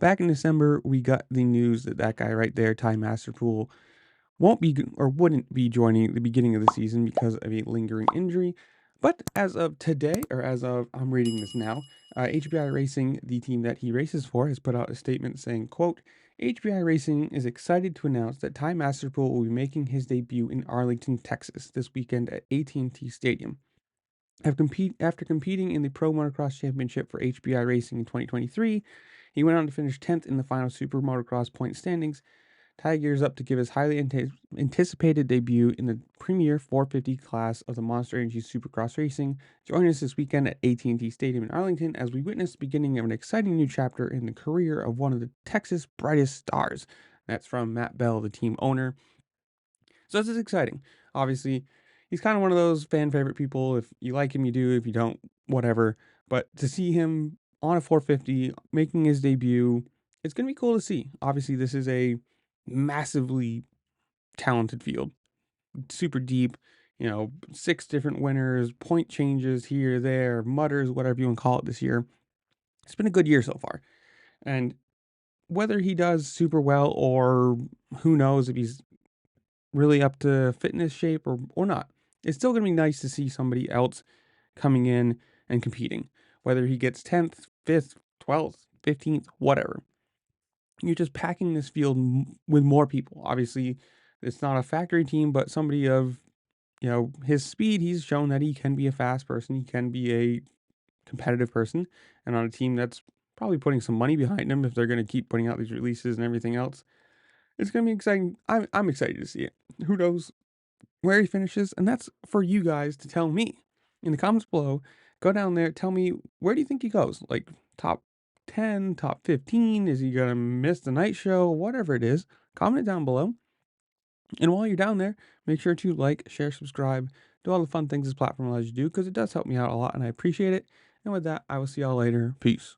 Back in December, we got the news that that guy right there, Ty Masterpool, won't be or wouldn't be joining at the beginning of the season because of a lingering injury. But as of today, or as of I'm reading this now, HBI Racing, the team that he races for, has put out a statement saying, quote, HBI Racing is excited to announce that Ty Masterpool will be making his debut in Arlington, Texas this weekend at AT&T Stadium. After competing in the Pro Motocross Championship for HBI Racing in 2023, he went on to finish 10th in the final Super Motocross point standings. Ty gears up to give his highly anticipated debut in the premier 450 class of the Monster Energy Supercross Racing. Join us this weekend at AT&T Stadium in Arlington as we witness the beginning of an exciting new chapter in the career of one of the Texas' brightest stars. That's from Matt Bell, the team owner. So this is exciting. Obviously, he's kind of one of those fan favorite people. If you like him, you do. If you don't, whatever. But to see him on a 450 making his debut, it's going to be cool to see. Obviously, this is a massively talented field, super deep. 6 different winners, point changes here, there, mutters, whatever you want to call it this year. It's been a good year so far. And whether he does super well or who knows if he's really up to fitness shape or not. It's still going to be nice to see somebody else coming in and competing, whether he gets 10th, 5th, 12th, 15th, whatever. You're just packing this field with more people. Obviously, it's not a factory team, but somebody of, his speed, he's shown that he can be a fast person. He can be a competitive person. And on a team that's probably putting some money behind him if they're going to keep putting out these releases and everything else. It's going to be exciting. I'm excited to see it. Who knows where he finishes, and that's for you guys to tell me in the comments below. Go down there, tell me, where do you think he goes? Like top 10, top 15? Is he gonna miss the night show? Whatever it is, comment it down below. And while you're down there, make sure to like, share, subscribe, do all the fun things this platform allows you to do, because it does help me out a lot and I appreciate it. And with that, I will see y'all later. Peace.